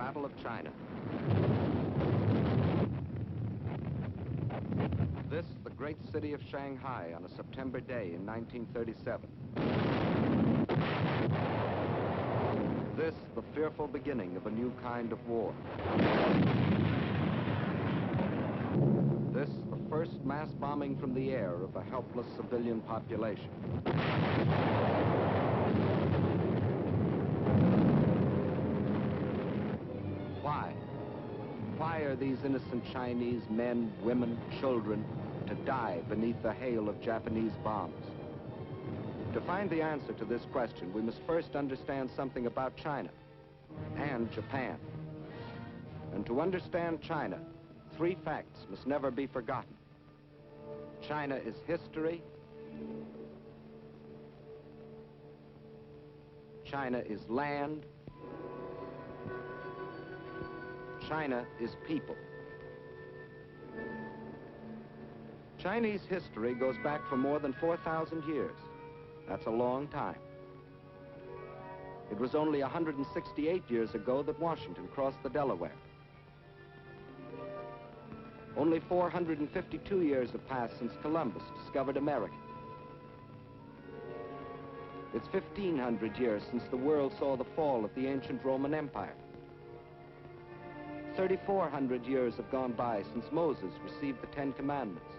Battle of China. This, the great city of Shanghai on a September day in 1937. This, the fearful beginning of a new kind of war. This, the first mass bombing from the air of a helpless civilian population. Why? Why are these innocent Chinese men, women, children to die beneath the hail of Japanese bombs? To find the answer to this question, we must first understand something about China and Japan. And to understand China, three facts must never be forgotten. China is history. China is land. China is people. Chinese history goes back for more than 4,000 years. That's a long time. It was only 168 years ago that Washington crossed the Delaware. Only 452 years have passed since Columbus discovered America. It's 1,500 years since the world saw the fall of the ancient Roman Empire. 3,400 years have gone by since Moses received the Ten Commandments.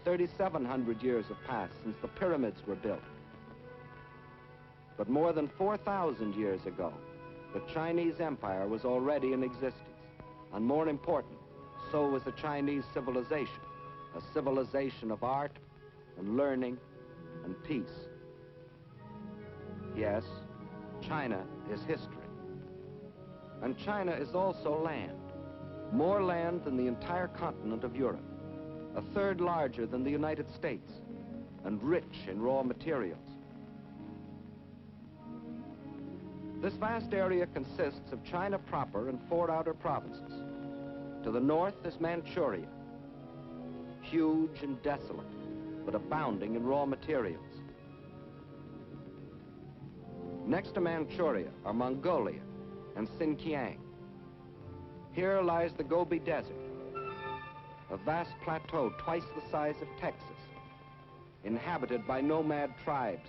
3,700 years have passed since the pyramids were built. But more than 4,000 years ago, the Chinese Empire was already in existence. And more important, so was the Chinese civilization, a civilization of art and learning and peace. Yes, China is history. And China is also land, more land than the entire continent of Europe, a third larger than the United States, and rich in raw materials. This vast area consists of China proper and 4 outer provinces. To the north is Manchuria, huge and desolate, but abounding in raw materials. Next to Manchuria are Mongolia and Xinjiang. Here lies the Gobi Desert, a vast plateau twice the size of Texas, inhabited by nomad tribes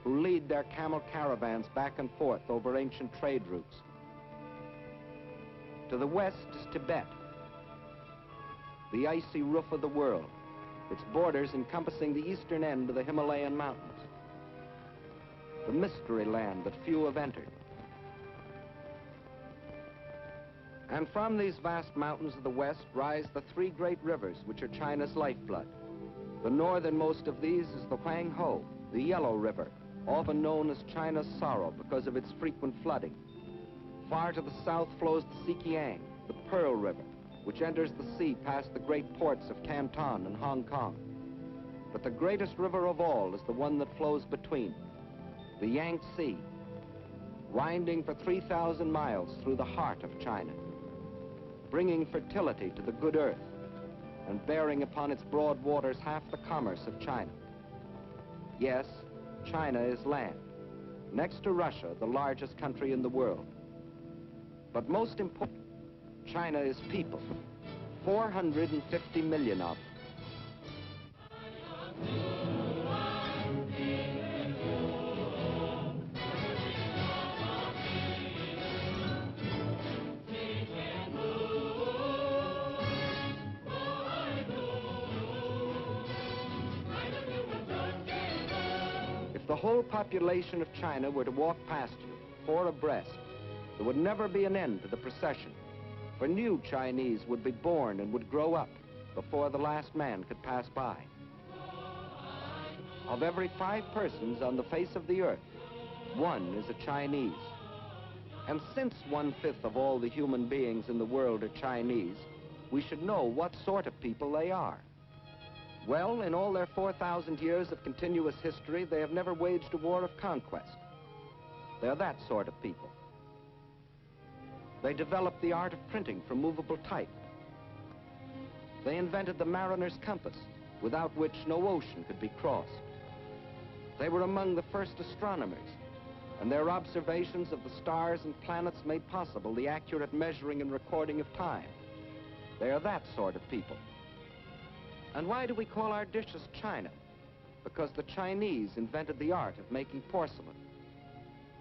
who lead their camel caravans back and forth over ancient trade routes. To the west is Tibet, the icy roof of the world, its borders encompassing the eastern end of the Himalayan mountains, the mystery land that few have entered. And from these vast mountains of the west rise the 3 great rivers which are China's lifeblood. The northernmost of these is the Huanghe, the Yellow River, often known as China's sorrow because of its frequent flooding. Far to the south flows the Sikiang, the Pearl River, which enters the sea past the great ports of Canton and Hong Kong. But the greatest river of all is the one that flows between, the Yangtze, winding for 3,000 miles through the heart of China, bringing fertility to the good earth and bearing upon its broad waters half the commerce of China. Yes, China is land, next to Russia, the largest country in the world. But most important, China is people, 450 million of them. If the whole population of China were to walk past you, 4 abreast, there would never be an end to the procession, for new Chinese would be born and would grow up before the last man could pass by. Of every 5 persons on the face of the earth, 1 is a Chinese. And since 1/5 of all the human beings in the world are Chinese, we should know what sort of people they are. Well, in all their 4,000 years of continuous history, they have never waged a war of conquest. They're that sort of people. They developed the art of printing from movable type. They invented the mariner's compass, without which no ocean could be crossed. They were among the first astronomers, and their observations of the stars and planets made possible the accurate measuring and recording of time. They are that sort of people. And why do we call our dishes china? Because the Chinese invented the art of making porcelain.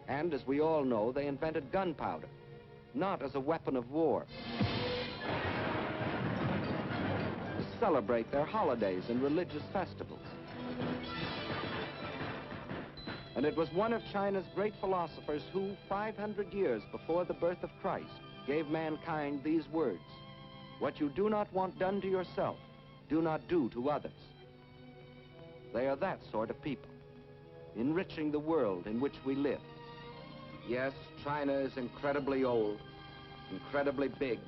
And as we all know, they invented gunpowder, not as a weapon of war, to celebrate their holidays and religious festivals. And it was one of China's great philosophers who, 500 years before the birth of Christ, gave mankind these words: "What you do not want done to yourself, do not do to others." They are that sort of people, enriching the world in which we live. Yes, China is incredibly old, incredibly big,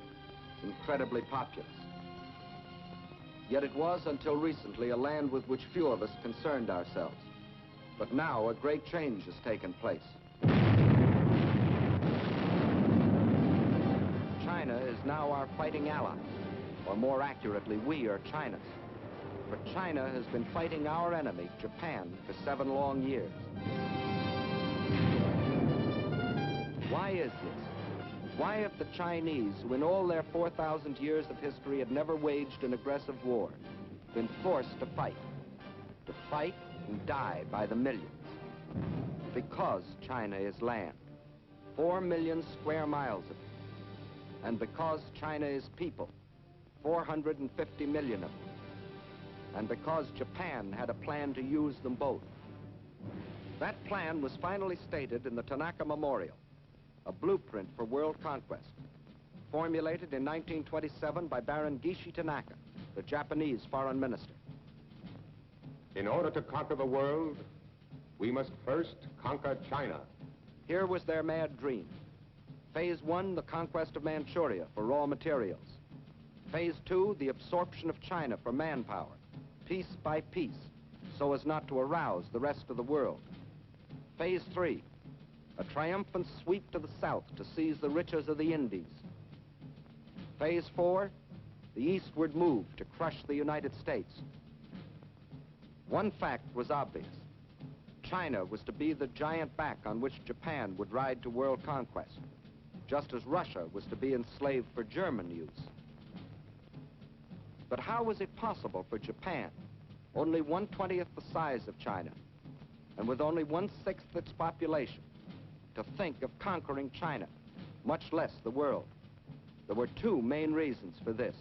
incredibly populous. Yet it was until recently a land with which few of us concerned ourselves. But now a great change has taken place. China is now our fighting ally, or more accurately, we are China's. For China has been fighting our enemy, Japan, for 7 long years. Why is this? Why have the Chinese, who in all their 4,000 years of history had never waged an aggressive war, been forced to fight and die by the millions? Because China is land, 4 million square miles of it. And because China is people, 450 million of them. And because Japan had a plan to use them both. That plan was finally stated in the Tanaka Memorial, a blueprint for world conquest, formulated in 1927 by Baron Gishi Tanaka, the Japanese foreign minister. In order to conquer the world, we must first conquer China. Here was their mad dream. Phase 1, the conquest of Manchuria for raw materials. Phase 2, the absorption of China for manpower, piece by piece, so as not to arouse the rest of the world. Phase 3, a triumphant sweep to the south to seize the riches of the Indies. Phase 4, the eastward move to crush the United States. One fact was obvious. China was to be the giant back on which Japan would ride to world conquest, just as Russia was to be enslaved for German use. But how was it possible for Japan, only 1/20th the size of China, and with only 1/6 its population, to think of conquering China, much less the world? There were 2 main reasons for this.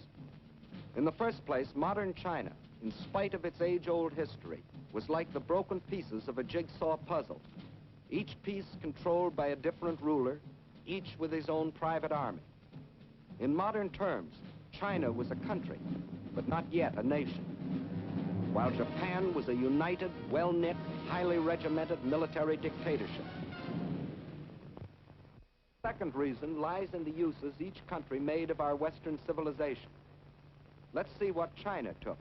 In the first place, modern China, in spite of its age-old history, was like the broken pieces of a jigsaw puzzle, each piece controlled by a different ruler, each with his own private army. In modern terms, China was a country, but not yet a nation, while Japan was a united, well-knit, highly regimented military dictatorship. The second reason lies in the uses each country made of our Western civilization. Let's see what China took.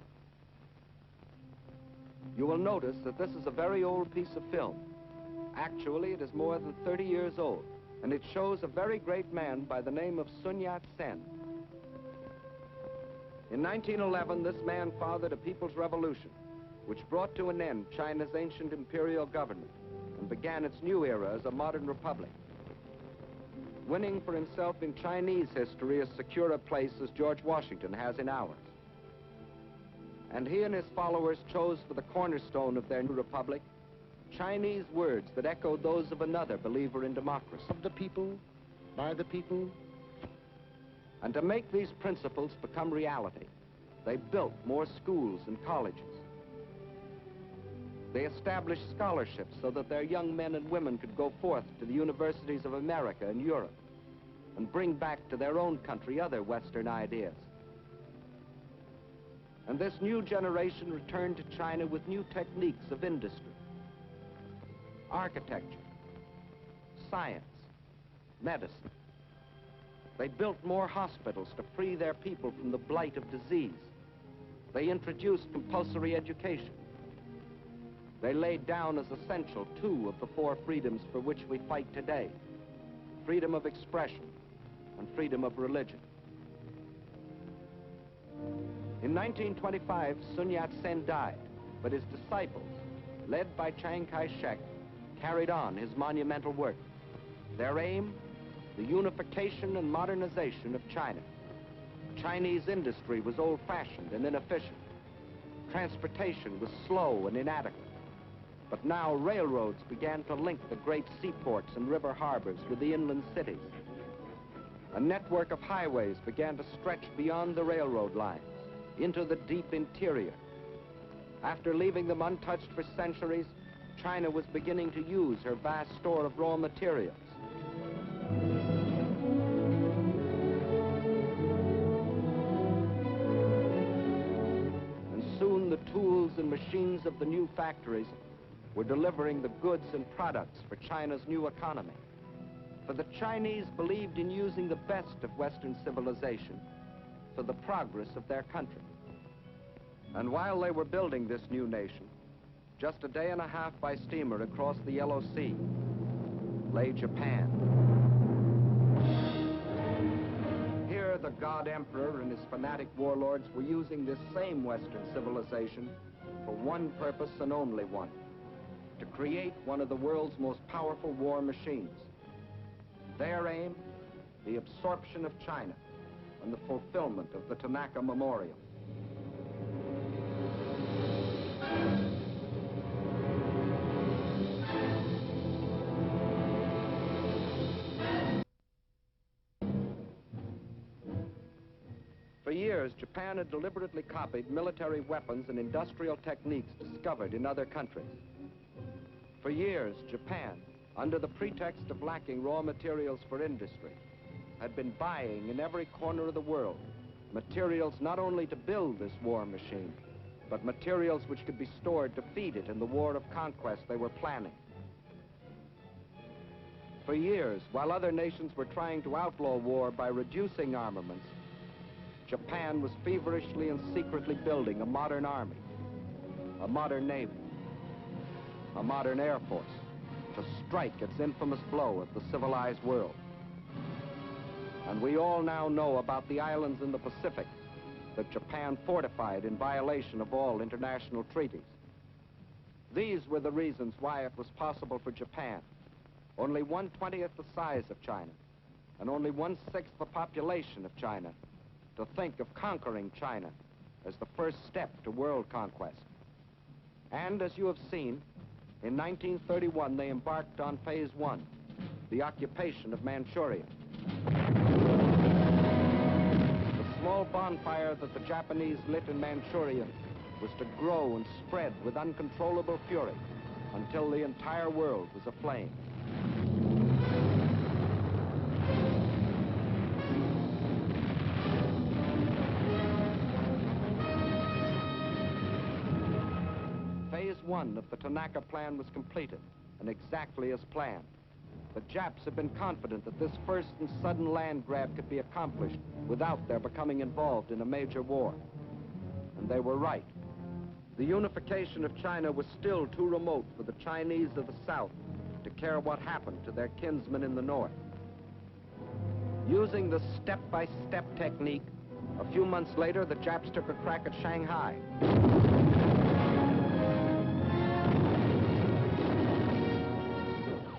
You will notice that this is a very old piece of film. Actually, it is more than 30 years old, and it shows a very great man by the name of Sun Yat-sen. In 1911, this man fathered a people's revolution, which brought to an end China's ancient imperial government and began its new era as a modern republic, winning for himself in Chinese history as secure a place as George Washington has in ours. And he and his followers chose for the cornerstone of their new republic Chinese words that echoed those of another believer in democracy. Of the people, by the people. And to make these principles become reality, they built more schools and colleges. They established scholarships so that their young men and women could go forth to the universities of America and Europe and bring back to their own country other Western ideas. And this new generation returned to China with new techniques of industry, architecture, science, medicine. They built more hospitals to free their people from the blight of disease. They introduced compulsory education. They laid down as essential 2 of the 4 freedoms for which we fight today: freedom of expression and freedom of religion. In 1925, Sun Yat-sen died, but his disciples, led by Chiang Kai-shek, carried on his monumental work. Their aim, the unification and modernization of China. Chinese industry was old-fashioned and inefficient. Transportation was slow and inadequate. But now railroads began to link the great seaports and river harbors with the inland cities. A network of highways began to stretch beyond the railroad lines into the deep interior. After leaving them untouched for centuries, China was beginning to use her vast store of raw materials. And soon the tools and machines of the new factories were delivering the goods and products for China's new economy. For the Chinese believed in using the best of Western civilization for the progress of their country. And while they were building this new nation, just a day and a half by steamer across the Yellow Sea lay Japan. Here the God Emperor and his fanatic warlords were using this same Western civilization for one purpose and only one: to create one of the world's most powerful war machines. Their aim, the absorption of China and the fulfillment of the Tanaka Memorial. For years, Japan had deliberately copied military weapons and industrial techniques discovered in other countries. For years, Japan, under the pretext of lacking raw materials for industry, had been buying in every corner of the world materials not only to build this war machine, but materials which could be stored to feed it in the war of conquest they were planning. For years, while other nations were trying to outlaw war by reducing armaments, Japan was feverishly and secretly building a modern army, a modern navy, a modern air force to strike its infamous blow at the civilized world. And we all now know about the islands in the Pacific that Japan fortified in violation of all international treaties. These were the reasons why it was possible for Japan, only 1/20th the size of China, and only 1/6 the population of China, to think of conquering China as the first step to world conquest. And as you have seen, in 1931 they embarked on phase one, the occupation of Manchuria. The small bonfire that the Japanese lit in Manchuria was to grow and spread with uncontrollable fury until the entire world was aflame. Phase one of the Tanaka Plan was completed, and exactly as planned. The Japs had been confident that this first and sudden land grab could be accomplished without their becoming involved in a major war. And they were right. The unification of China was still too remote for the Chinese of the South to care what happened to their kinsmen in the North. Using the step-by-step technique, a few months later, the Japs took a crack at Shanghai.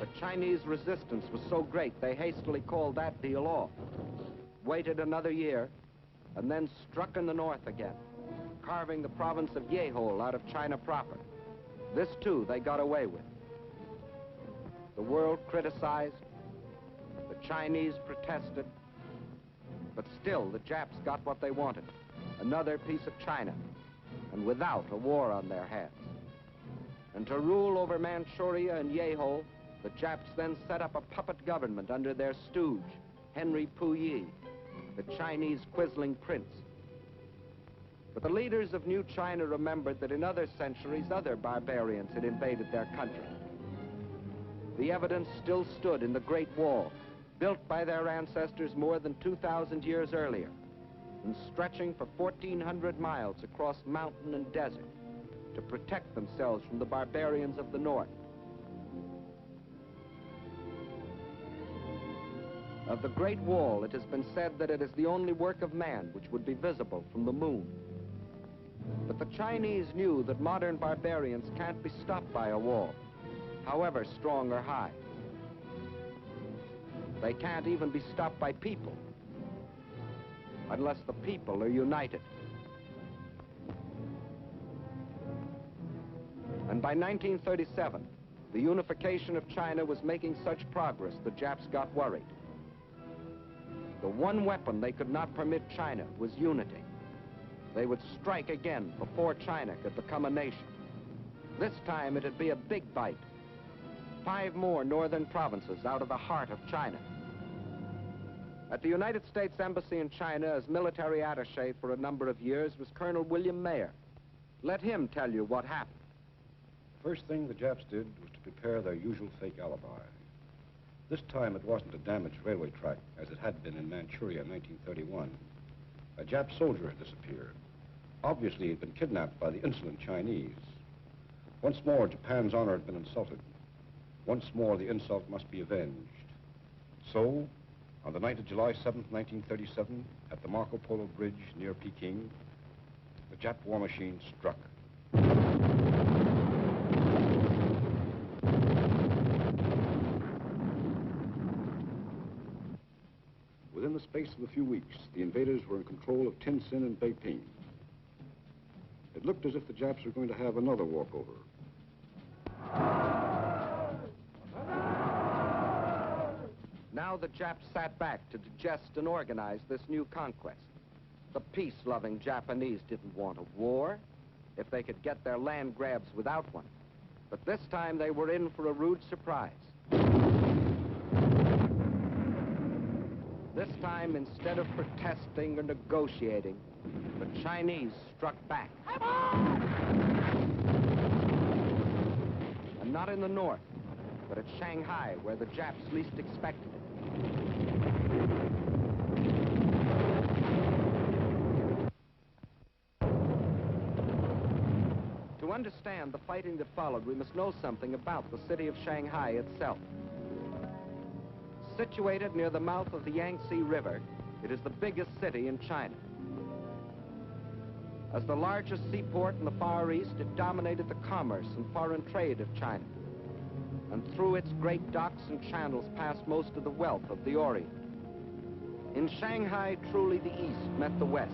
The Chinese resistance was so great, they hastily called that deal off, waited another year, and then struck in the north again, carving the province of Yehol out of China proper. This, too, they got away with. The world criticized, the Chinese protested, but still the Japs got what they wanted, another piece of China, and without a war on their hands. And to rule over Manchuria and Yehol, the Japs then set up a puppet government under their stooge, Henry Puyi, the Chinese quisling prince. But the leaders of New China remembered that in other centuries, other barbarians had invaded their country. The evidence still stood in the Great Wall, built by their ancestors more than 2,000 years earlier, and stretching for 1,400 miles across mountain and desert to protect themselves from the barbarians of the north. Of the Great Wall, it has been said that it is the only work of man which would be visible from the moon. But the Chinese knew that modern barbarians can't be stopped by a wall, however strong or high. They can't even be stopped by people, unless the people are united. And by 1937, the unification of China was making such progress the Japs got worried. The one weapon they could not permit China was unity. They would strike again before China could become a nation. This time it'd be a big bite. 5 more northern provinces out of the heart of China. At the United States Embassy in China as military attaché for a number of years was Colonel William Mayer. Let him tell you what happened. The first thing the Japs did was to prepare their usual fake alibi. This time it wasn't a damaged railway track as it had been in Manchuria in 1931. A Jap soldier had disappeared. Obviously he'd been kidnapped by the insolent Chinese. Once more, Japan's honor had been insulted. Once more, the insult must be avenged. So, on the night of July 7th, 1937, at the Marco Polo Bridge near Peking, the Jap war machine struck. Within the space of a few weeks, the invaders were in control of Tientsin and Beiping. It looked as if the Japs were going to have another walkover. Now the Japs sat back to digest and organize this new conquest. The peace-loving Japanese didn't want a war if they could get their land grabs without one. But this time they were in for a rude surprise. This time, instead of protesting or negotiating, the Chinese struck back. And not in the north, but at Shanghai, where the Japs least expected it. To understand the fighting that followed, we must know something about the city of Shanghai itself. Situated near the mouth of the Yangtze River, it is the biggest city in China. As the largest seaport in the Far East, it dominated the commerce and foreign trade of China. And through its great docks and channels passed most of the wealth of the Orient. In Shanghai, truly the East met the West.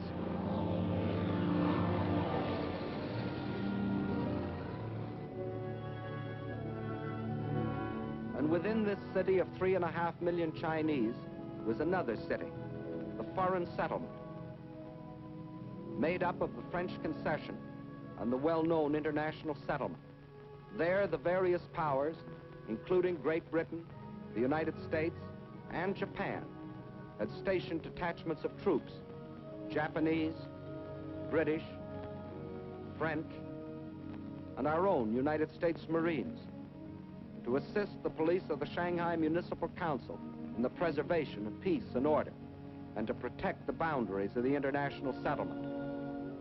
And within this city of 3.5 million Chinese was another city, the foreign settlement, made up of the French concession and the well-known international settlement. There, the various powers, including Great Britain, the United States, and Japan, had stationed detachments of troops, Japanese, British, French, and our own United States Marines, to assist the police of the Shanghai Municipal Council in the preservation of peace and order, and to protect the boundaries of the international settlement.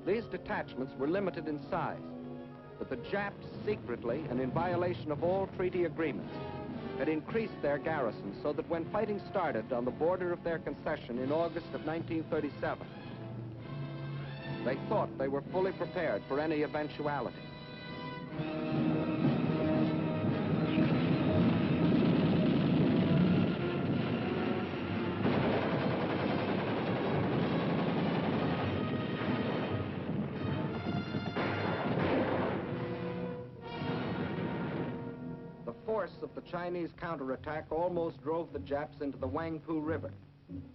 These detachments were limited in size, but the Japs secretly, and in violation of all treaty agreements, had increased their garrison so that when fighting started on the border of their concession in August of 1937, they thought they were fully prepared for any eventuality. The force of the Chinese counterattack almost drove the Japs into the Wangpu River.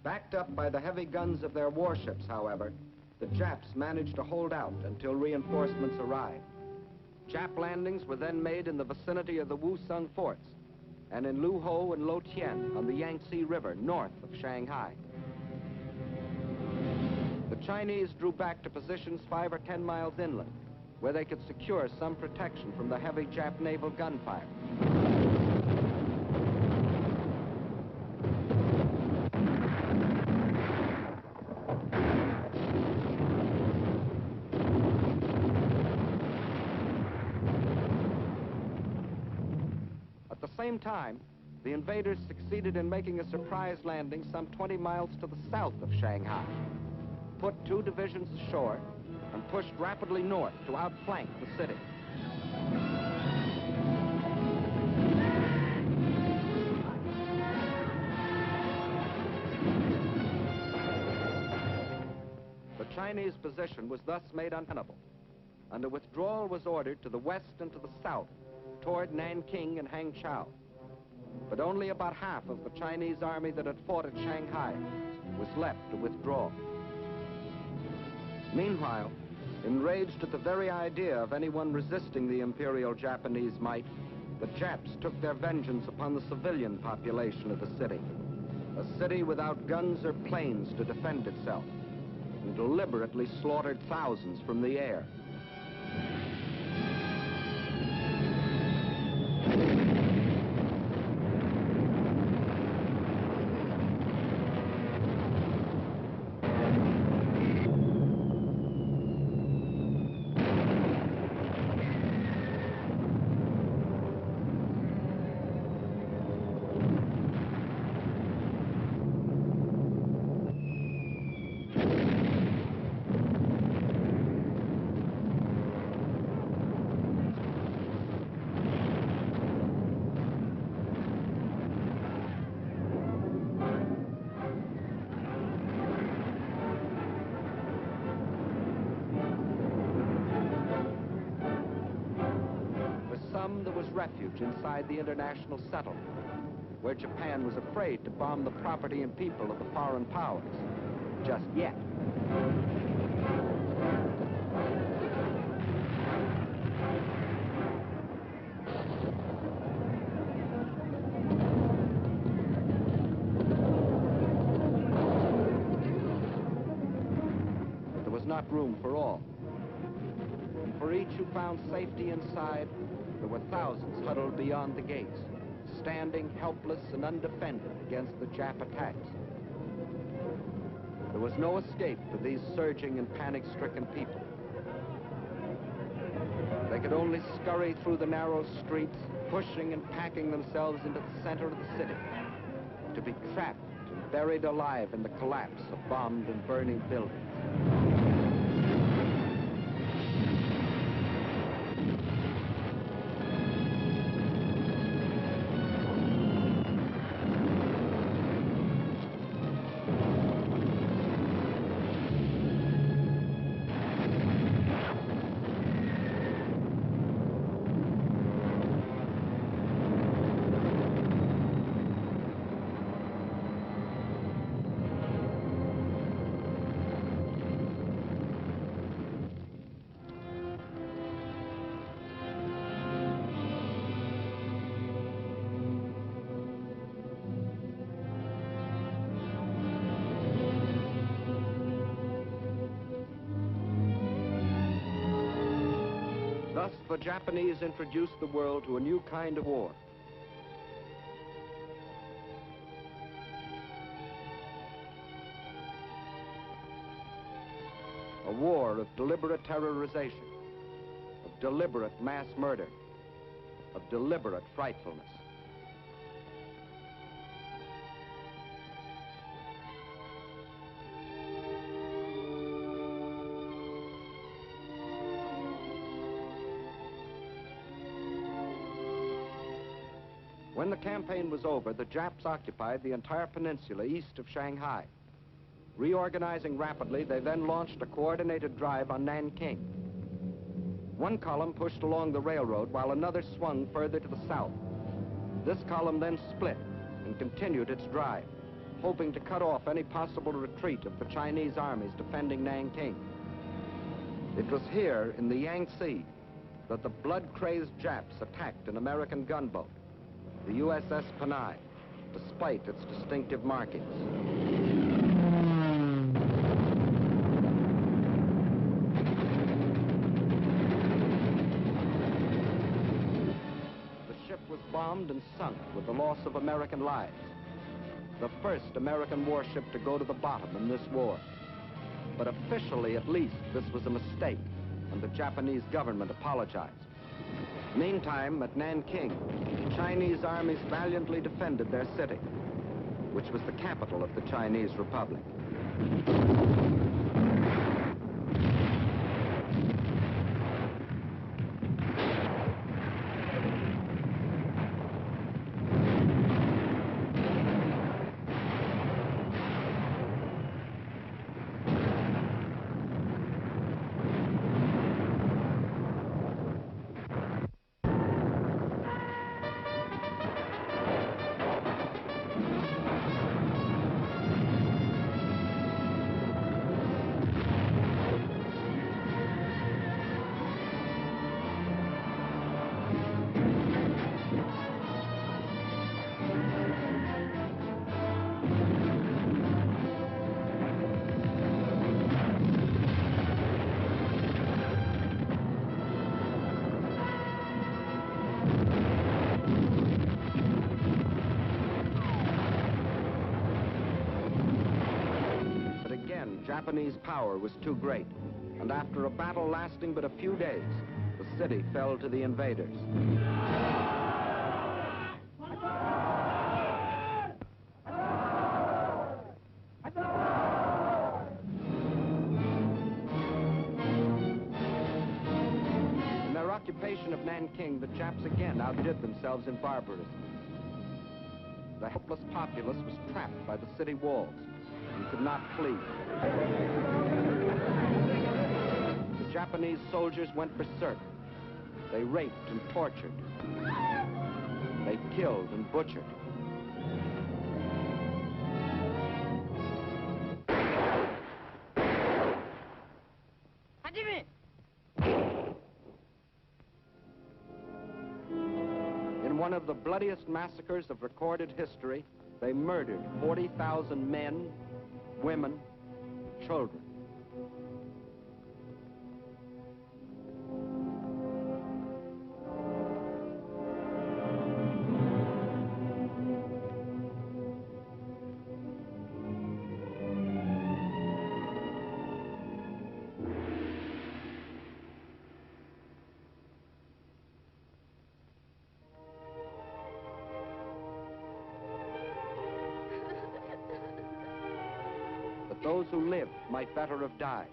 Backed up by the heavy guns of their warships, however, the Japs managed to hold out until reinforcements arrived. Jap landings were then made in the vicinity of the Wusong forts and in Luho and Lotien on the Yangtze River north of Shanghai. The Chinese drew back to positions 5 or 10 miles inland, where they could secure some protection from the heavy Jap naval gunfire. At the same time, the invaders succeeded in making a surprise landing some 20 miles to the south of Shanghai, put 2 divisions ashore, and pushed rapidly north to outflank the city. The Chinese position was thus made untenable, and a withdrawal was ordered to the west and to the south, toward Nanking and Hangzhou. But only about half of the Chinese army that had fought at Shanghai was left to withdraw. Meanwhile, enraged at the very idea of anyone resisting the Imperial Japanese might, the Japs took their vengeance upon the civilian population of the city, a city without guns or planes to defend itself, and deliberately slaughtered thousands from the air. There was refuge inside the international settlement, where Japan was afraid to bomb the property and people of the foreign powers, just yet. But there was not room for all. And for each who found safety inside, there were thousands huddled beyond the gates, standing helpless and undefended against the Jap attacks. There was no escape for these surging and panic-stricken people. They could only scurry through the narrow streets, pushing and packing themselves into the center of the city, to be trapped and buried alive in the collapse of bombed and burning buildings. Thus, the Japanese introduced the world to a new kind of war. A war of deliberate terrorization, of deliberate mass murder, of deliberate frightfulness. When the campaign was over, the Japs occupied the entire peninsula east of Shanghai. Reorganizing rapidly, they then launched a coordinated drive on Nanking. One column pushed along the railroad while another swung further to the south. This column then split and continued its drive, hoping to cut off any possible retreat of the Chinese armies defending Nanking. It was here in the Yangtze that the blood-crazed Japs attacked an American gunboat, the USS Panay, despite its distinctive markings. The ship was bombed and sunk with the loss of American lives. The first American warship to go to the bottom in this war. But officially, at least, this was a mistake, and the Japanese government apologized. Meantime, at Nanking, the Chinese armies valiantly defended their city, which was the capital of the Chinese Republic. Japanese power was too great, and after a battle lasting but a few days, the city fell to the invaders. In their occupation of Nanking, the Japs again outdid themselves in barbarism. The helpless populace was trapped by the city walls and could not flee. The Japanese soldiers went berserk. They raped and tortured. They killed and butchered. In one of the bloodiest massacres of recorded history, they murdered 40,000 men, women, children. Those who lived might better have died,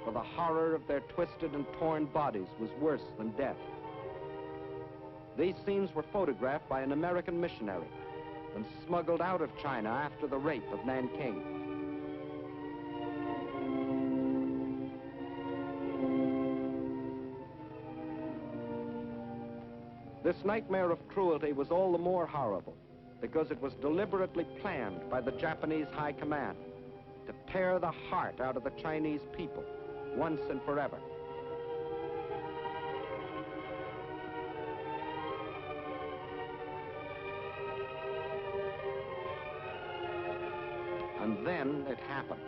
for the horror of their twisted and torn bodies was worse than death. These scenes were photographed by an American missionary and smuggled out of China after the rape of Nanking. This nightmare of cruelty was all the more horrible because it was deliberately planned by the Japanese High Command to tear the heart out of the Chinese people once and forever. And then it happened.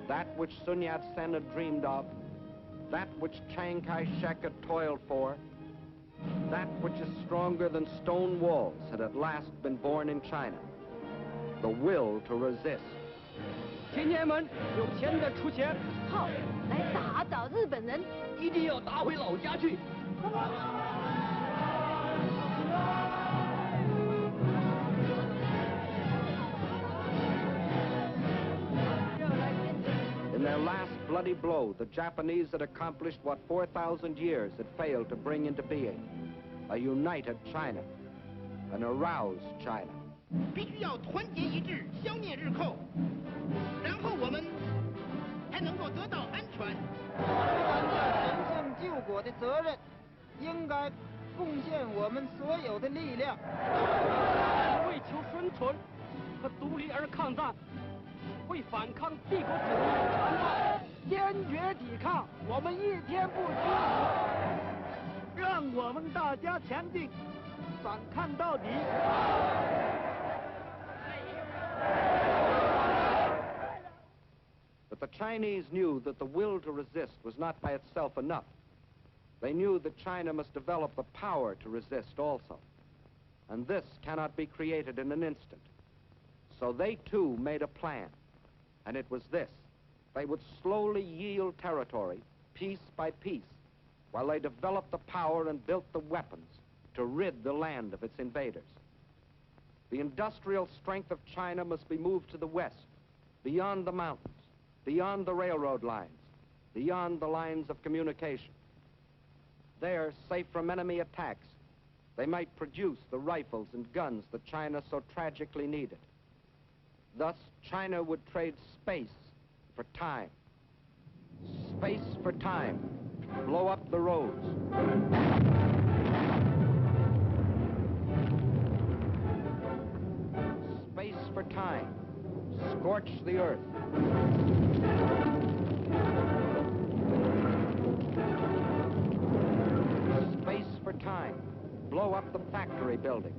That which Sun Yat-sen had dreamed of, that which Chiang Kai-shek had toiled for, that which is stronger than stone walls had at last been born in China, the will to resist. 青年们，有钱的出钱，好，来打倒日本人，一定要打回老家去。In their last bloody blow, the Japanese had accomplished what 4,000 years had failed to bring into being: a united China, an aroused China. 必须要团结一致，消灭日寇，然后我们才能够得到安全。担着神圣救国的责任，应该贡献我们所有的力量，为求生存和独立而抗战，为反抗帝国主义的残暴，坚决抵抗。我们一天不屈，让我们大家前进，反抗到底。 But the Chinese knew that the will to resist was not by itself enough. They knew that China must develop the power to resist also. And this cannot be created in an instant. So they too made a plan. And it was this: they would slowly yield territory, piece by piece, while they developed the power and built the weapons to rid the land of its invaders. The industrial strength of China must be moved to the west, beyond the mountains, beyond the railroad lines, beyond the lines of communication. There, safe from enemy attacks, they might produce the rifles and guns that China so tragically needed. Thus, China would trade space for time. Space for time to blow up the roads. Space for time, scorch the earth. Space for time, blow up the factory building.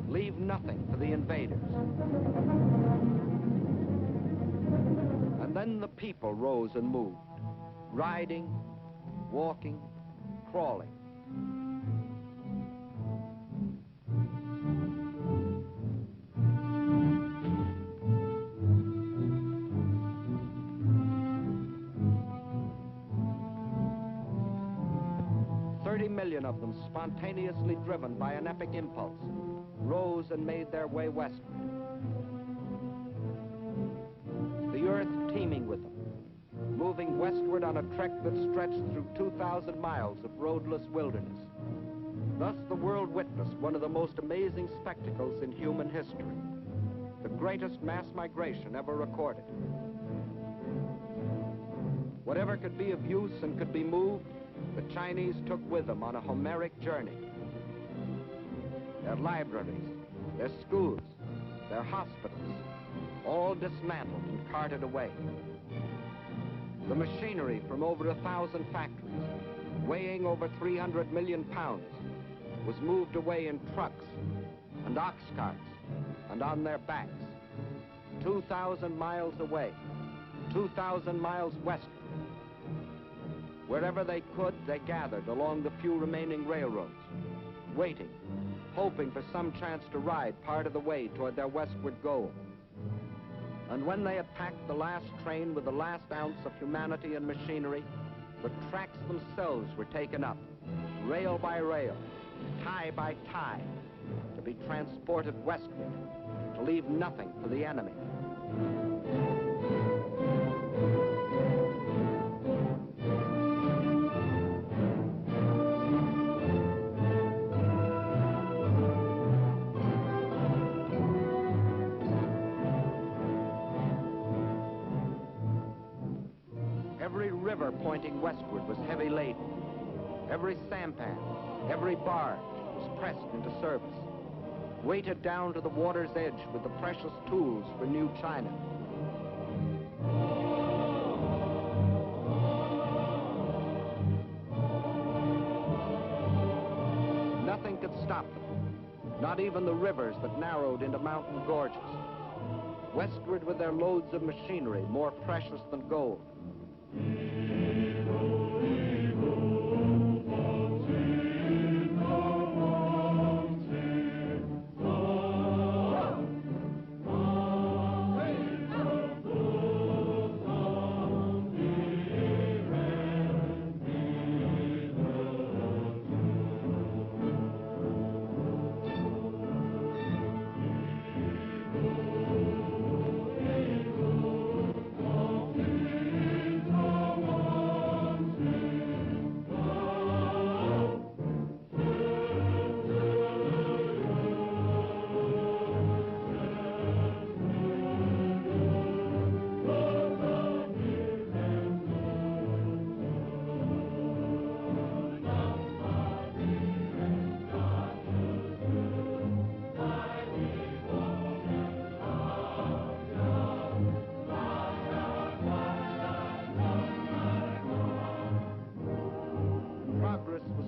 Leave nothing to the invaders. And then the people rose and moved, riding, walking, crawling. million of them, spontaneously driven by an epic impulse, rose and made their way westward. The earth teeming with them, moving westward on a trek that stretched through 2,000 miles of roadless wilderness. Thus the world witnessed one of the most amazing spectacles in human history, the greatest mass migration ever recorded. Whatever could be of use and could be moved, the Chinese took with them on a Homeric journey. Their libraries, their schools, their hospitals, all dismantled and carted away. The machinery from over 1,000 factories, weighing over 300 million pounds, was moved away in trucks and ox carts and on their backs, 2,000 miles away, 2,000 miles westward. Wherever they could, they gathered along the few remaining railroads, waiting, hoping for some chance to ride part of the way toward their westward goal. And when they had packed the last train with the last ounce of humanity and machinery, the tracks themselves were taken up, rail by rail, tie by tie, to be transported westward, to leave nothing for the enemy. Every river pointing westward was heavy laden. Every sampan, every barge was pressed into service, weighted down to the water's edge with the precious tools for new China. Nothing could stop them, not even the rivers that narrowed into mountain gorges. Westward with their loads of machinery, more precious than gold.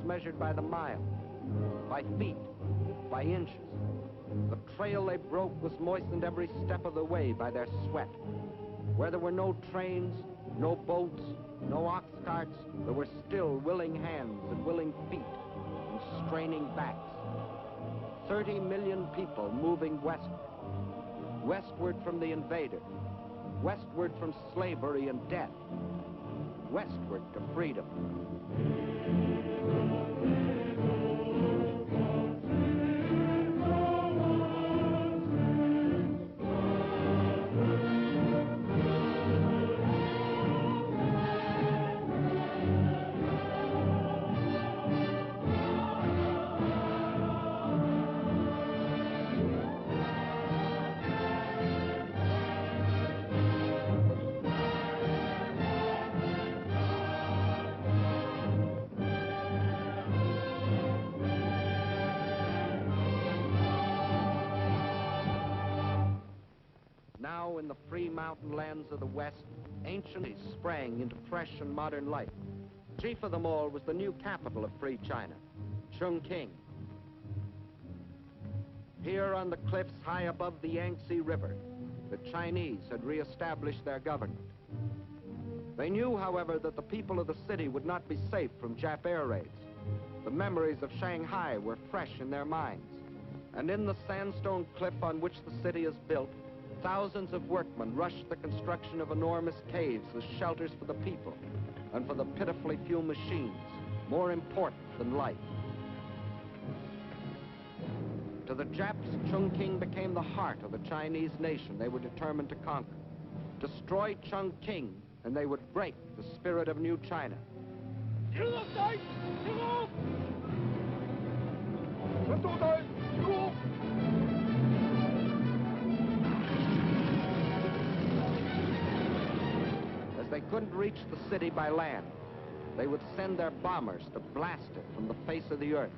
Measured by the mile, by feet, by inches. The trail they broke was moistened every step of the way by their sweat. Where there were no trains, no boats, no ox carts, there were still willing hands and willing feet and straining backs. 30 million people moving westward. Westward from the invader. Westward from slavery and death. Westward to freedom. Now in the free mountain lands of the West, ancient cities sprang into fresh and modern life. Chief of them all was the new capital of free China, Chongqing. Here on the cliffs high above the Yangtze River, the Chinese had reestablished their government. They knew, however, that the people of the city would not be safe from Jap air raids. The memories of Shanghai were fresh in their minds. And in the sandstone cliff on which the city is built, thousands of workmen rushed the construction of enormous caves as shelters for the people and for the pitifully few machines more important than life. To the Japs, Chongqing became the heart of the Chinese nation they were determined to conquer. Destroy Chongqing, and they would break the spirit of New China. As they couldn't reach the city by land, they would send their bombers to blast it from the face of the earth.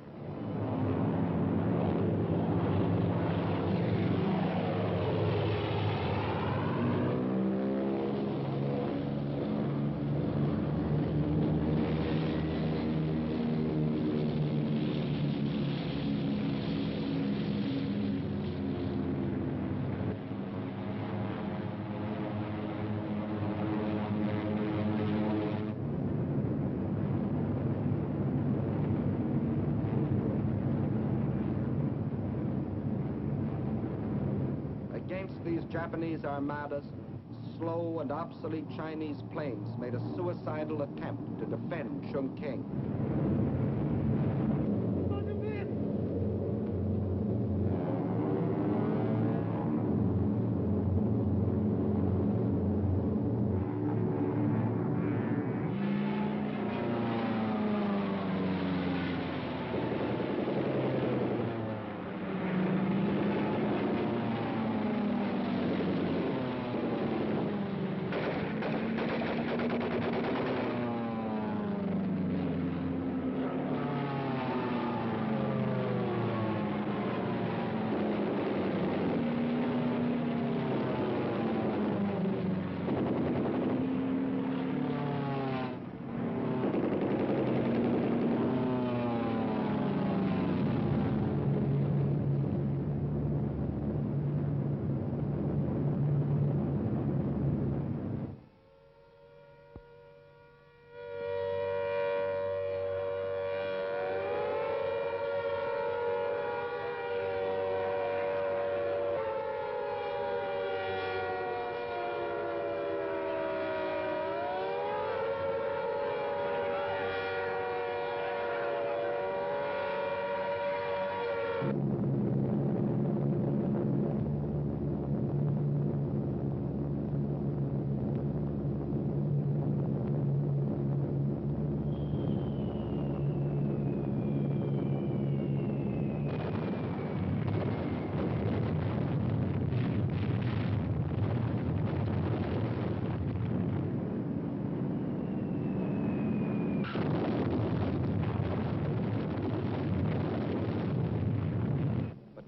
Against these Japanese armadas, slow and obsolete Chinese planes made a suicidal attempt to defend Chongqing.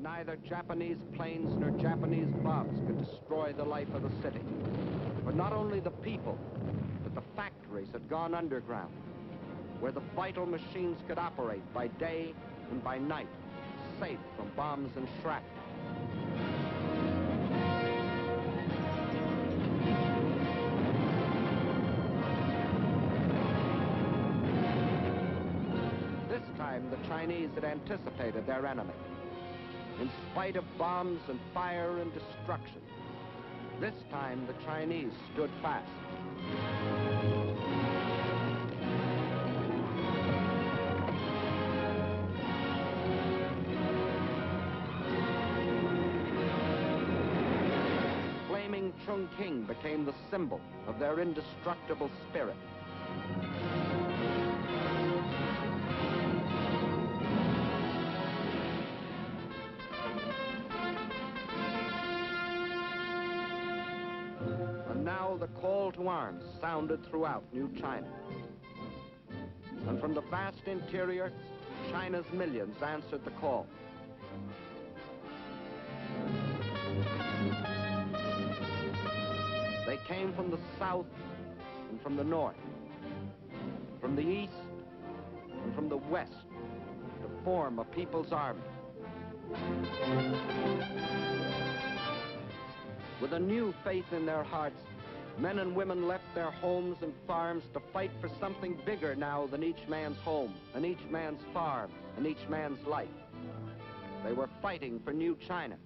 Neither Japanese planes nor Japanese bombs could destroy the life of the city. But not only the people, but the factories had gone underground, where the vital machines could operate by day and by night, safe from bombs and shrapnel. This time, the Chinese had anticipated their enemy. In spite of bombs and fire and destruction, this time the Chinese stood fast. Flaming Chongqing became the symbol of their indestructible spirit. Now the call to arms sounded throughout New China. And from the vast interior, China's millions answered the call. They came from the south and from the north, from the east and from the west, to form a people's army. With a new faith in their hearts, men and women left their homes and farms to fight for something bigger now than each man's home, and each man's farm, and each man's life. They were fighting for New China.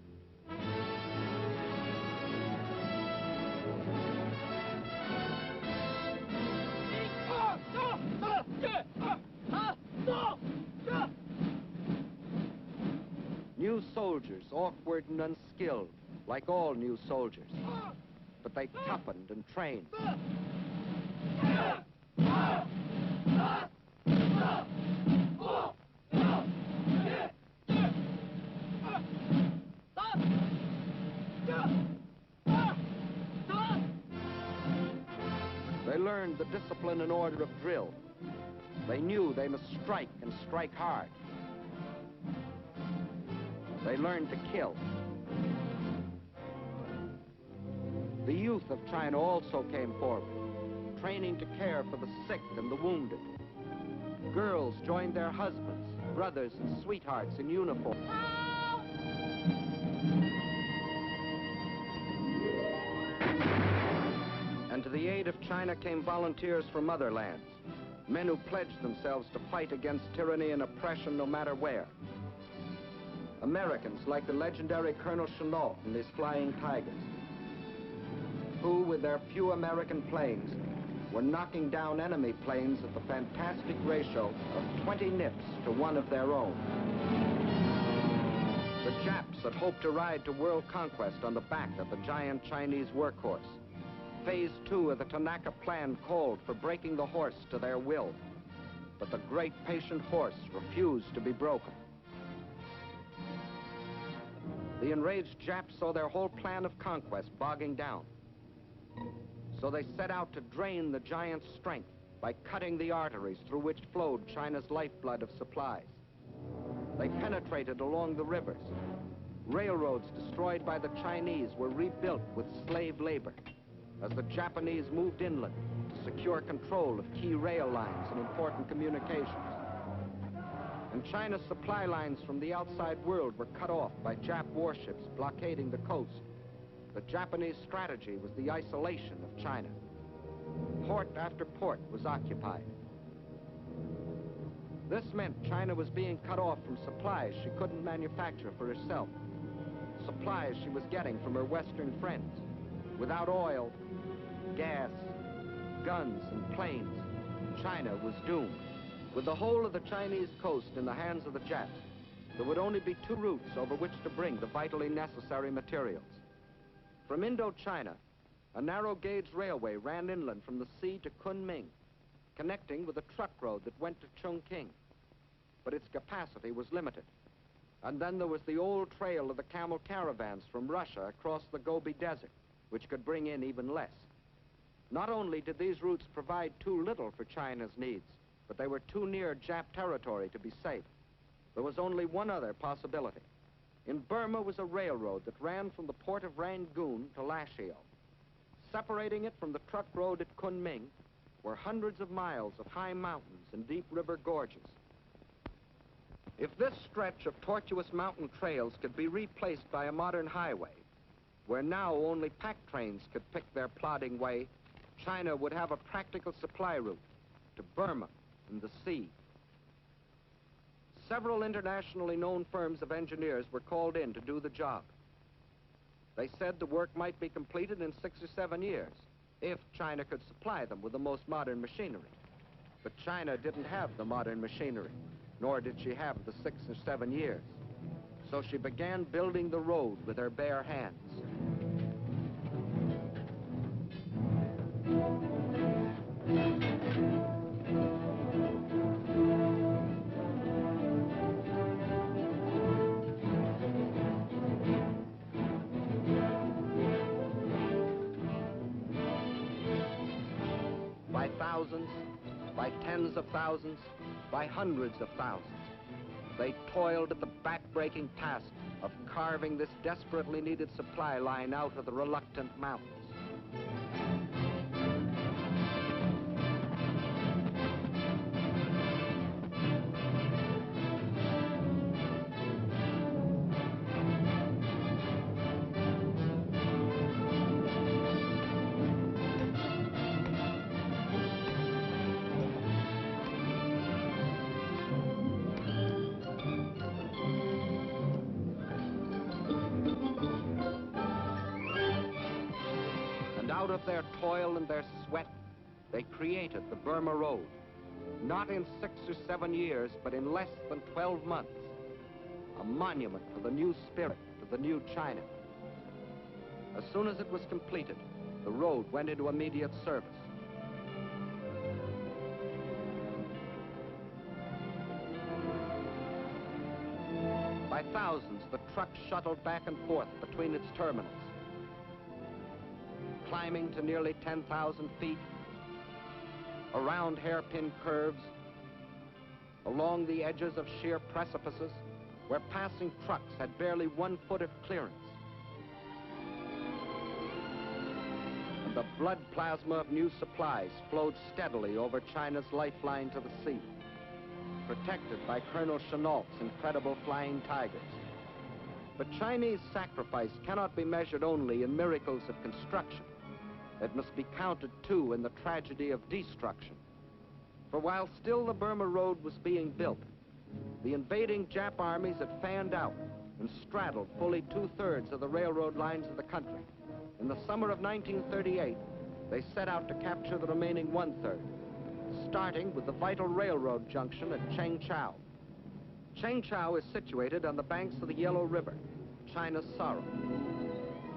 soldiers, awkward and unskilled, like all new soldiers. But they toughened and trained. They learned the discipline and order of drill. They knew they must strike and strike hard. They learned to kill. The youth of China also came forward, training to care for the sick and the wounded. Girls joined their husbands, brothers, and sweethearts in uniform. And to the aid of China came volunteers from other lands, men who pledged themselves to fight against tyranny and oppression no matter where. Americans like the legendary Colonel Chennault and his Flying Tigers, who, with their few American planes, were knocking down enemy planes at the fantastic ratio of 20 nips to 1 of their own. The Japs had hoped to ride to world conquest on the back of the giant Chinese workhorse. Phase 2 of the Tanaka Plan called for breaking the horse to their will, but the great patient horse refused to be broken. The enraged Japs saw their whole plan of conquest bogging down. So they set out to drain the giant's strength by cutting the arteries through which flowed China's lifeblood of supplies. They penetrated along the rivers. Railroads destroyed by the Chinese were rebuilt with slave labor as the Japanese moved inland to secure control of key rail lines and important communications. And China's supply lines from the outside world were cut off by Jap warships blockading the coast. The Japanese strategy was the isolation of China. Port after port was occupied. This meant China was being cut off from supplies she couldn't manufacture for herself. Supplies she was getting from her Western friends. Without oil, gas, guns, and planes, China was doomed. With the whole of the Chinese coast in the hands of the Japs, there would only be 2 routes over which to bring the vitally necessary materials. From Indochina, a narrow-gauge railway ran inland from the sea to Kunming, connecting with a truck road that went to Chongqing. But its capacity was limited. And then there was the old trail of the camel caravans from Russia across the Gobi Desert, which could bring in even less. Not only did these routes provide too little for China's needs, but they were too near Jap territory to be safe. There was only one other possibility. In Burma was a railroad that ran from the port of Rangoon to Lashio. Separating it from the truck road at Kunming were hundreds of miles of high mountains and deep river gorges. If this stretch of tortuous mountain trails could be replaced by a modern highway, where now only pack trains could pick their plodding way, China would have a practical supply route to Burma and the sea. Several internationally known firms of engineers were called in to do the job. They said the work might be completed in 6 or 7 years, if China could supply them with the most modern machinery. But China didn't have the modern machinery, nor did she have the 6 or 7 years. So she began building the road with her bare hands. By thousands, by tens of thousands, by hundreds of thousands, they toiled at the back-breaking task of carving this desperately needed supply line out of the reluctant mountains. Out of their toil and their sweat, they created the Burma Road. Not in 6 or 7 years, but in less than 12 months. a monument to the new spirit, to the new China. As soon as it was completed, the road went into immediate service. By thousands, the trucks shuttled back and forth between its terminals, climbing to nearly 10,000 feet, around hairpin curves, along the edges of sheer precipices, where passing trucks had barely 1 foot of clearance. And the blood plasma of new supplies flowed steadily over China's lifeline to the sea, protected by Colonel Chennault's incredible flying tigers. But Chinese sacrifice cannot be measured only in miracles of construction. It must be counted, too, in the tragedy of destruction. For while still the Burma Road was being built, the invading Jap armies had fanned out and straddled fully 2/3 of the railroad lines of the country. In the summer of 1938, they set out to capture the remaining 1/3, starting with the vital railroad junction at Chengchao. Chengchao is situated on the banks of the Yellow River, China's sorrow.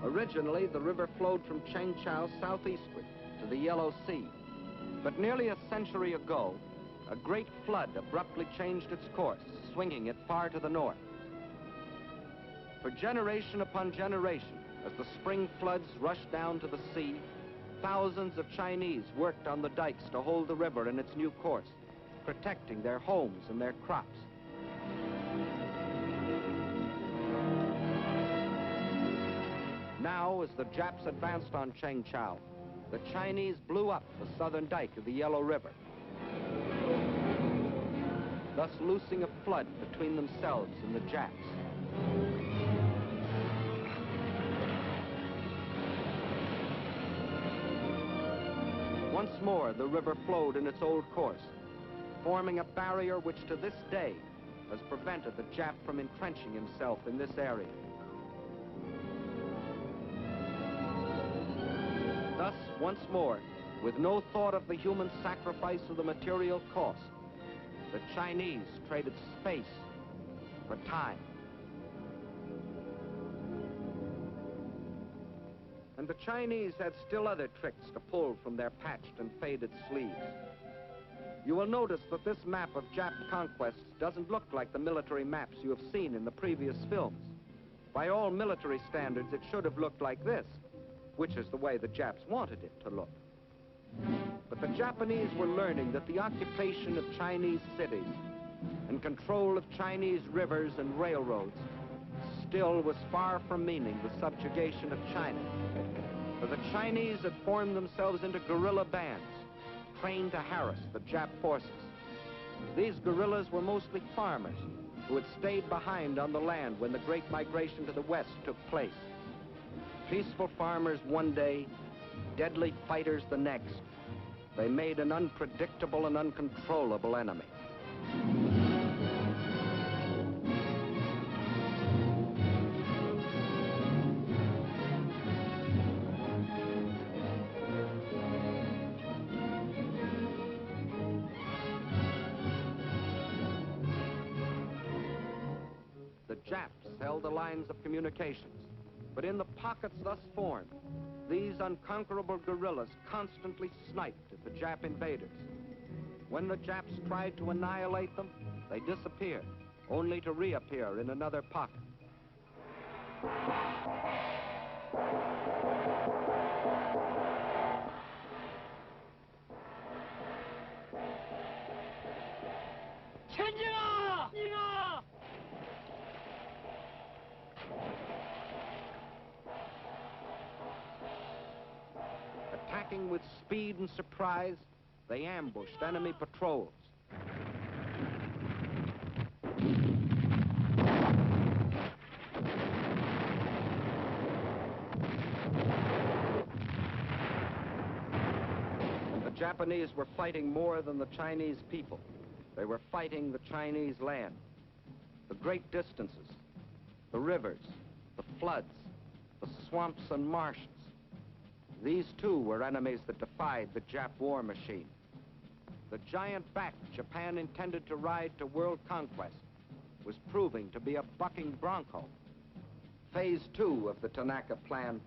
Originally, the river flowed from Chengchao southeastward to the Yellow Sea. But nearly a century ago, a great flood abruptly changed its course, swinging it far to the north. For generation upon generation, as the spring floods rushed down to the sea, thousands of Chinese worked on the dikes to hold the river in its new course, protecting their homes and their crops. Now, as the Japs advanced on Chengchao, the Chinese blew up the southern dike of the Yellow River, thus loosing a flood between themselves and the Japs. Once more, the river flowed in its old course, forming a barrier which to this day has prevented the Jap from entrenching himself in this area. Thus, once more, with no thought of the human sacrifice or the material cost, the Chinese traded space for time. And the Chinese had still other tricks to pull from their patched and faded sleeves. You will notice that this map of Jap conquests doesn't look like the military maps you have seen in the previous films. By all military standards, it should have looked like this, which is the way the Japs wanted it to look. But the Japanese were learning that the occupation of Chinese cities and control of Chinese rivers and railroads still was far from meaning the subjugation of China. For the Chinese had formed themselves into guerrilla bands, trained to harass the Jap forces. These guerrillas were mostly farmers who had stayed behind on the land when the great migration to the west took place. Peaceful farmers one day, deadly fighters the next. They made an unpredictable and uncontrollable enemy. The Japs held the lines of communications, but in the pockets thus formed, these unconquerable guerrillas constantly sniped at the Jap invaders. When the Japs tried to annihilate them, they disappeared, only to reappear in another pocket. Attacking with speed and surprise, they ambushed enemy patrols. And the Japanese were fighting more than the Chinese people. They were fighting the Chinese land, the great distances, the rivers, the floods, the swamps and marshes. These, too, were enemies that defied the Jap war machine. The giant back Japan intended to ride to world conquest was proving to be a bucking bronco. Phase 2 of the Tanaka Plan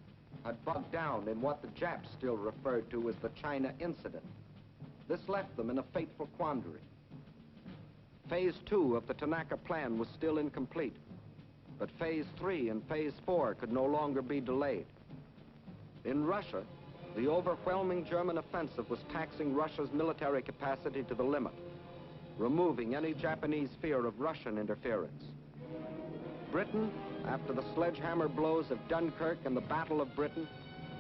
had bogged down in what the Japs still referred to as the China Incident. This left them in a fateful quandary. Phase 2 of the Tanaka Plan was still incomplete, but Phase 3 and Phase 4 could no longer be delayed. In Russia, the overwhelming German offensive was taxing Russia's military capacity to the limit, removing any Japanese fear of Russian interference. Britain, after the sledgehammer blows of Dunkirk and the Battle of Britain,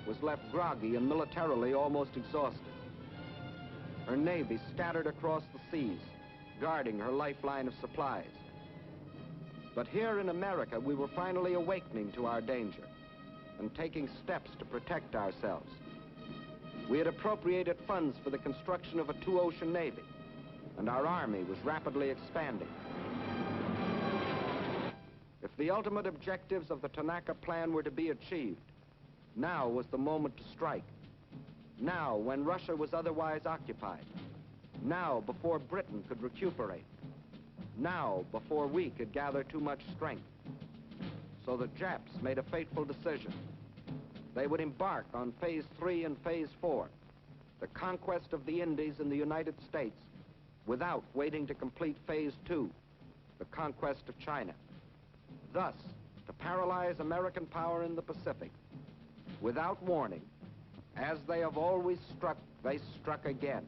was left groggy and militarily almost exhausted. Her navy scattered across the seas, guarding her lifeline of supplies. But here in America, we were finally awakening to our danger and taking steps to protect ourselves. We had appropriated funds for the construction of a two-ocean navy, and our army was rapidly expanding. If the ultimate objectives of the Tanaka Plan were to be achieved, now was the moment to strike. Now, when Russia was otherwise occupied. Now, before Britain could recuperate. Now, before we could gather too much strength. So the Japs made a fateful decision. They would embark on Phase 3 and Phase 4, the conquest of the Indies and the United States, without waiting to complete Phase 2, the conquest of China. Thus, to paralyze American power in the Pacific, without warning, as they have always struck, they struck again.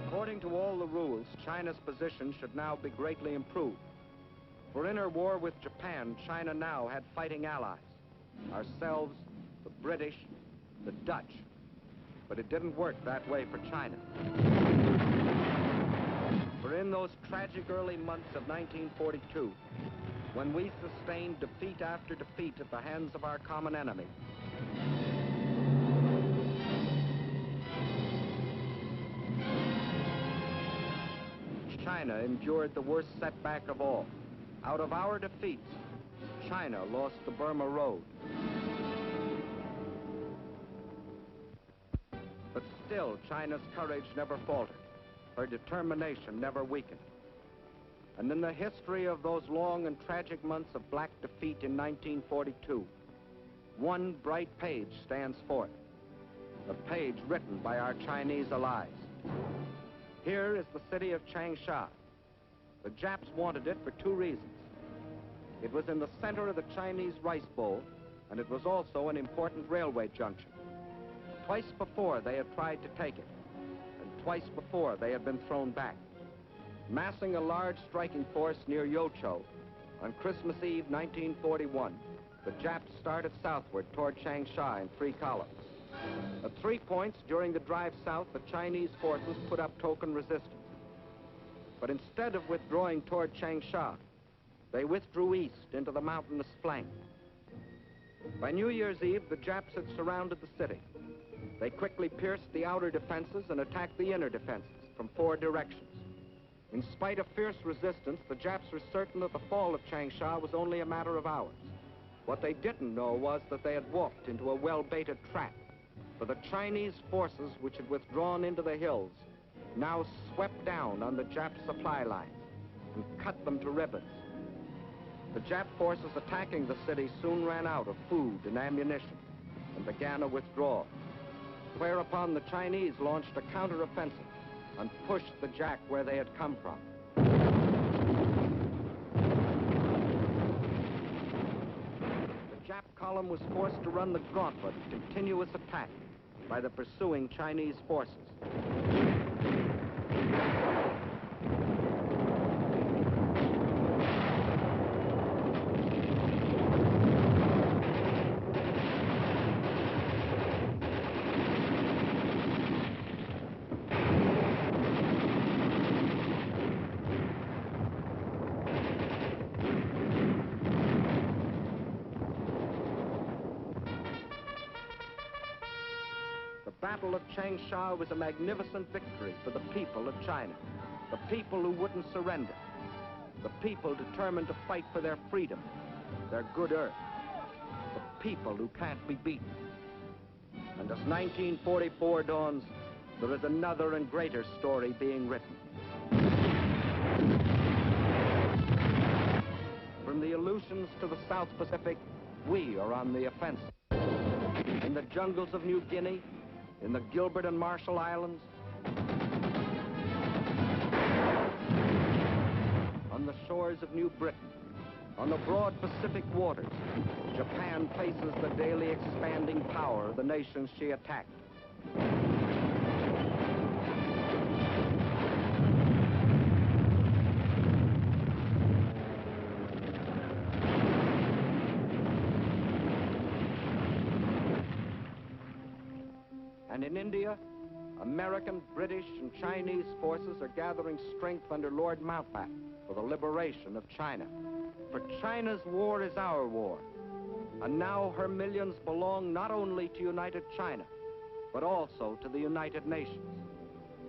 According to all the rules, China's position should now be greatly improved. For in her war with Japan, China now had fighting allies. Ourselves, the British, the Dutch. But it didn't work that way for China. For in those tragic early months of 1942, when we sustained defeat after defeat at the hands of our common enemy, China endured the worst setback of all. Out of our defeats, China lost the Burma Road. But still, China's courage never faltered. Her determination never weakened. And in the history of those long and tragic months of black defeat in 1942, one bright page stands forth, the page written by our Chinese allies. Here is the city of Changsha. The Japs wanted it for two reasons. It was in the center of the Chinese rice bowl, and it was also an important railway junction. Twice before they had tried to take it, and twice before they had been thrown back. Massing a large striking force near Yocho, on Christmas Eve 1941, the Japs started southward toward Changsha in 3 columns. At 3 points during the drive south, the Chinese forces put up token resistance. But instead of withdrawing toward Changsha, they withdrew east into the mountainous flank. By New Year's Eve, the Japs had surrounded the city. They quickly pierced the outer defenses and attacked the inner defenses from 4 directions. In spite of fierce resistance, the Japs were certain that the fall of Changsha was only a matter of hours. What they didn't know was that they had walked into a well-baited trap, for the Chinese forces which had withdrawn into the hills now swept down on the Jap supply lines and cut them to ribbons. The Jap forces attacking the city soon ran out of food and ammunition and began a withdrawal, whereupon the Chinese launched a counteroffensive and pushed the Jap where they had come from. The Jap column was forced to run the gauntlet of continuous attack by the pursuing Chinese forces. The Battle of Changsha was a magnificent victory for the people of China, the people who wouldn't surrender, the people determined to fight for their freedom, their good earth, the people who can't be beaten. And as 1944 dawns, there is another and greater story being written. From the Aleutians to the South Pacific, we are on the offensive. In the jungles of New Guinea, in the Gilbert and Marshall Islands, on the shores of New Britain, on the broad Pacific waters, Japan faces the daily expanding power of the nations she attacked. And in India, American, British, and Chinese forces are gathering strength under Lord Mountbatten for the liberation of China. For China's war is our war, and now her millions belong not only to United China, but also to the United Nations.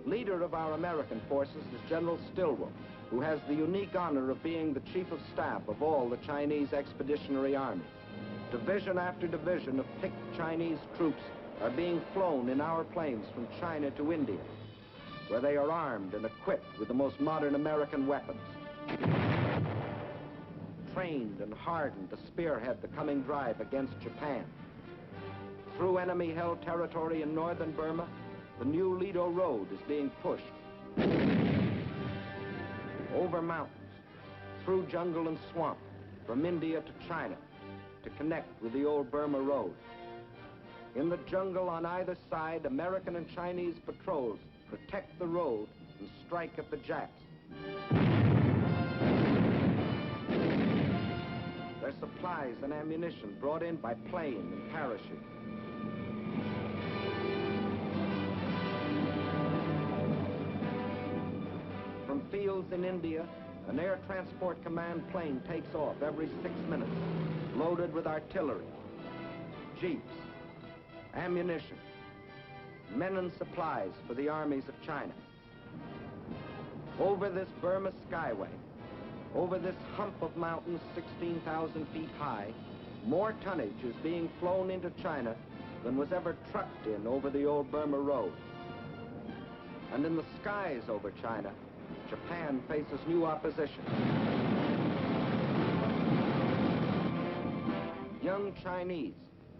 Leader of our American forces is General Stilwell, who has the unique honor of being the Chief of Staff of all the Chinese Expeditionary Armies. Division after division of picked Chinese troops are being flown in our planes from China to India, where they are armed and equipped with the most modern American weapons. Trained and hardened to spearhead the coming drive against Japan. Through enemy-held territory in northern Burma, the new Lido Road is being pushed. Over mountains, through jungle and swamp, from India to China, to connect with the old Burma Road. In the jungle on either side, American and Chinese patrols protect the road and strike at the Japs. Their supplies and ammunition brought in by plane and parachute. From fields in India, an air transport command plane takes off every 6 minutes, loaded with artillery, jeeps, ammunition, men and supplies for the armies of China. Over this Burma skyway, over this hump of mountains 16,000 feet high, more tonnage is being flown into China than was ever trucked in over the old Burma Road. And in the skies over China, Japan faces new opposition. Young Chinese,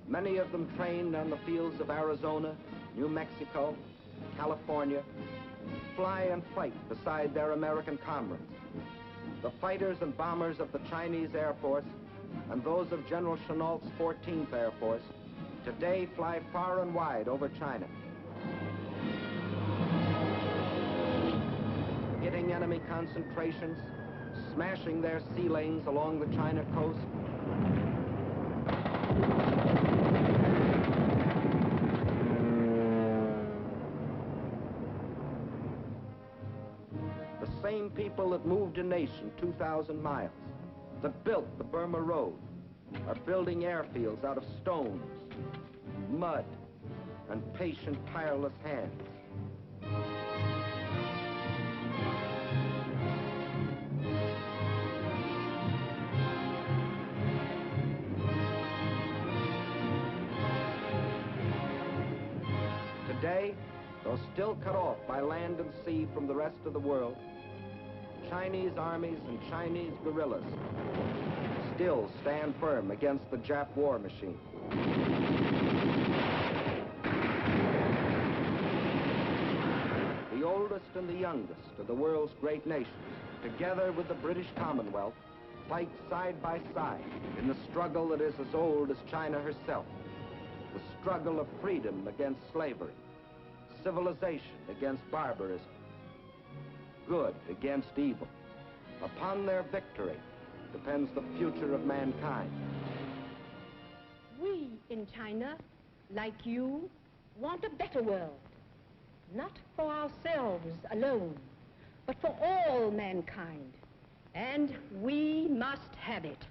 many of them trained on the fields of Arizona, New Mexico, California, fly and fight beside their American comrades. The fighters and bombers of the Chinese Air Force and those of General Chennault's 14th Air Force today fly far and wide over China. Hitting enemy concentrations, smashing their sea lanes along the China coast. The same people that moved a nation 2,000 miles, that built the Burma Road, are building airfields out of stones, mud, and patient, tireless hands. Today, though still cut off by land and sea from the rest of the world, Chinese armies and Chinese guerrillas still stand firm against the Jap war machine. The oldest and the youngest of the world's great nations, together with the British Commonwealth, fight side by side in the struggle that is as old as China herself, the struggle of freedom against slavery, civilization against barbarism, good against evil. Upon their victory depends the future of mankind. We in China, like you, want a better world. Not for ourselves alone, but for all mankind. And we must have it.